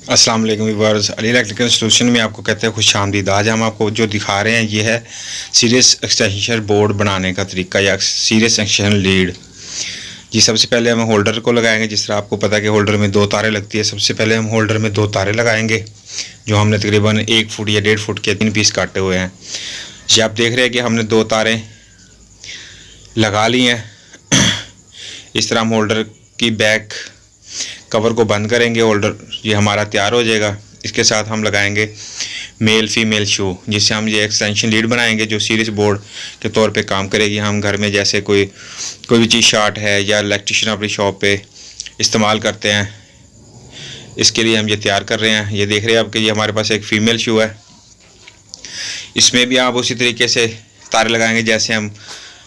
अस्सलाम वालेकुम viewers, Ali electrical solution में आपको कहते हैं खुश आमदीद। आज हम आपको जो दिखा रहे हैं ये है सीरीज एक्सटेंशन बोर्ड बनाने का तरीका या सीरीज एक्सटेंशन लीड। जी, सबसे पहले हम होल्डर को लगाएंगे। जिस तरह आपको पता है कि होल्डर में 2 तारें लगती है। सबसे पहले हम होल्डर में 2 तारें लगाएंगे, जो हमने तकरीबन 1 फुट या 1.5 फुट के 3 पीस काटे हुए हैं। ये आप देख रहे हैं कि हमने 2 तारें लगा ली हैं। इस तरह हम होल्डर की बैक कवर को बंद करेंगे। होल्डर ये हमारा तैयार हो जाएगा। इसके साथ हम लगाएंगे मेल फीमेल शू, जिससे हम ये एक्सटेंशन लीड बनाएंगे जो सीरीज बोर्ड के तौर पे काम करेगी। हम घर में जैसे कोई भी चीज़ शॉर्ट है या इलेक्ट्रिशियन अपनी शॉप पे इस्तेमाल करते हैं, इसके लिए हम ये तैयार कर रहे हैं। ये देख रहे हैं आप कि ये हमारे पास एक फ़ीमेल शू है। इसमें भी आप उसी तरीके से तारे लगाएंगे जैसे हम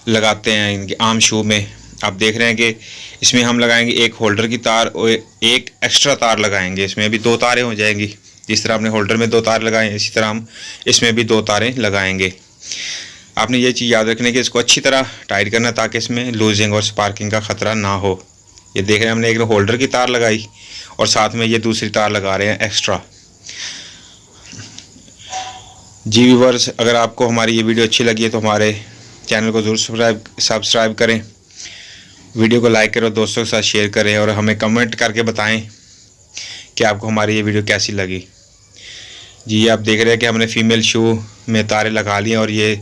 लगाते हैं इनके आम शू में। आप देख रहे हैं कि इसमें हम लगाएंगे एक होल्डर की तार और एक एक्स्ट्रा तार लगाएंगे। इसमें भी 2 तारें हो जाएंगी। जिस तरह आपने होल्डर में 2 तार लगाए, इसी तरह हम इसमें भी 2 तारें लगाएंगे। आपने ये चीज़ याद रखनी है कि इसको अच्छी तरह टाइट करना ताकि इसमें लूजिंग और स्पार्किंग का ख़तरा ना हो। ये देख रहे हैं हमने एक होल्डर की तार लगाई और साथ में ये दूसरी तार लगा रहे हैं एक्स्ट्रा। जी व्यूअर्स, अगर आपको हमारी ये वीडियो अच्छी लगी है तो हमारे चैनल को ज़रूर सब्सक्राइब करें, वीडियो को लाइक करें और दोस्तों के साथ शेयर करें और हमें कमेंट करके बताएं कि आपको हमारी ये वीडियो कैसी लगी। जी, आप देख रहे हैं कि हमने फ़ीमेल शू में तारें लगा ली हैं और ये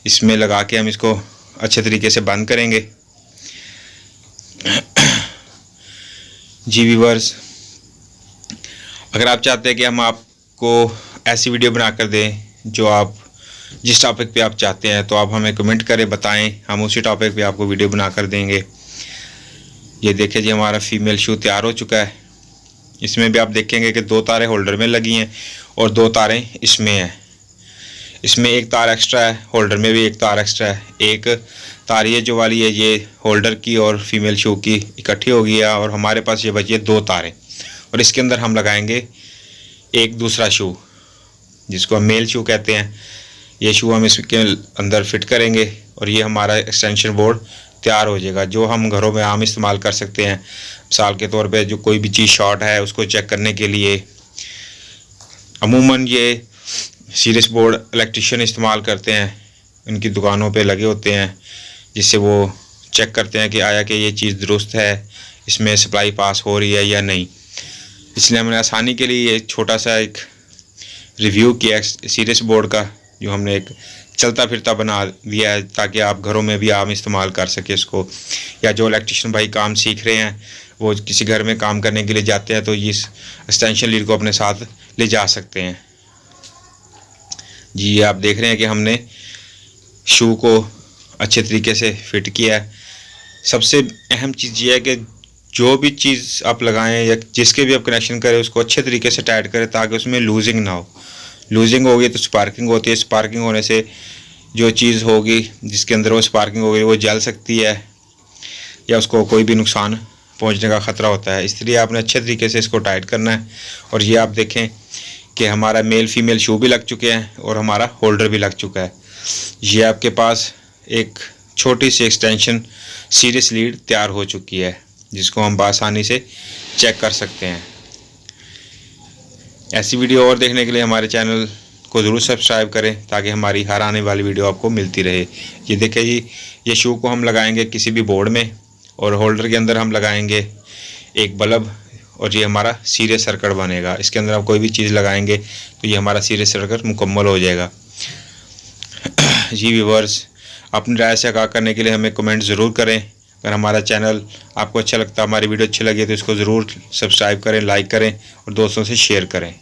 इसमें लगा के हम इसको अच्छे तरीके से बंद करेंगे। जी व्यूअर्स, अगर आप चाहते हैं कि हम आपको ऐसी वीडियो बना कर दें जो आप जिस टॉपिक पे आप चाहते हैं, तो आप हमें कमेंट करें, बताएं, हम उसी टॉपिक पे आपको वीडियो बना कर देंगे। ये देखिए जी, हमारा फ़ीमेल शू तैयार हो चुका है। इसमें भी आप देखेंगे कि 2 तारें होल्डर में लगी हैं और 2 तारें इसमें हैं। इसमें एक तार एक्स्ट्रा है, होल्डर में भी एक तार एक्स्ट्रा है। एक तार ये जो वाली है ये होल्डर की और फीमेल शू की इकट्ठी हो गई है और हमारे पास ये बची है 2 तारें। और इसके अंदर हम लगाएंगे एक दूसरा शू जिसको हम मेल शू कहते हैं। ये शू हम इसके अंदर फिट करेंगे और ये हमारा एक्सटेंशन बोर्ड तैयार हो जाएगा, जो हम घरों में आम इस्तेमाल कर सकते हैं। मिसाल के तौर पे जो कोई भी चीज़ शॉर्ट है उसको चेक करने के लिए अमूमन ये सीरीज बोर्ड इलेक्ट्रिशियन इस्तेमाल करते हैं। उनकी दुकानों पे लगे होते हैं जिससे वो चेक करते हैं कि आया कि ये चीज़ दुरुस्त है, इसमें सप्लाई पास हो रही है या नहीं। इसलिए हमने आसानी के लिए ये छोटा सा एक रिव्यू किया सीरीज बोर्ड का, जो हमने एक चलता फिरता बना दिया है ताकि आप घरों में भी आम इस्तेमाल कर सके इसको। या जो इलेक्ट्रिशियन भाई काम सीख रहे हैं वो किसी घर में काम करने के लिए जाते हैं तो इस एक्सटेंशन लीड को अपने साथ ले जा सकते हैं। जी, आप देख रहे हैं कि हमने शू को अच्छे तरीके से फिट किया है। सबसे अहम चीज़ ये है कि जो भी चीज़ आप लगाएं या जिसके भी आप कनेक्शन करें उसको अच्छे तरीके से टाइट करें ताकि उसमें लूजिंग ना हो। लूजिंग होगी तो स्पार्किंग होती है। स्पार्किंग होने से जो चीज़ होगी जिसके अंदर वो स्पार्किंग होगी वो जल सकती है या उसको कोई भी नुकसान पहुंचने का ख़तरा होता है। इसलिए आपने अच्छे तरीके से इसको टाइट करना है। और ये आप देखें कि हमारा मेल फीमेल शू भी लग चुके हैं और हमारा होल्डर भी लग चुका है। ये आपके पास एक छोटी सी एक्सटेंशन सीरीज लीड तैयार हो चुकी है जिसको हम आसानी से चेक कर सकते हैं। ऐसी वीडियो और देखने के लिए हमारे चैनल को ज़रूर सब्सक्राइब करें ताकि हमारी हर आने वाली वीडियो आपको मिलती रहे। ये देखिए जी, ये शू को हम लगाएंगे किसी भी बोर्ड में और होल्डर के अंदर हम लगाएंगे एक बल्ब और ये हमारा सीरीज सर्किट बनेगा। इसके अंदर आप कोई भी चीज़ लगाएंगे तो ये हमारा सीरीज सर्किट मुकम्मल हो जाएगा। जी व्यूअर्स, अपनी राय से आगाह करने के लिए हमें कमेंट ज़रूर करें। अगर हमारा चैनल आपको अच्छा लगता है, हमारी वीडियो अच्छी लगी तो इसको ज़रूर सब्सक्राइब करें, लाइक करें और दोस्तों से शेयर करें।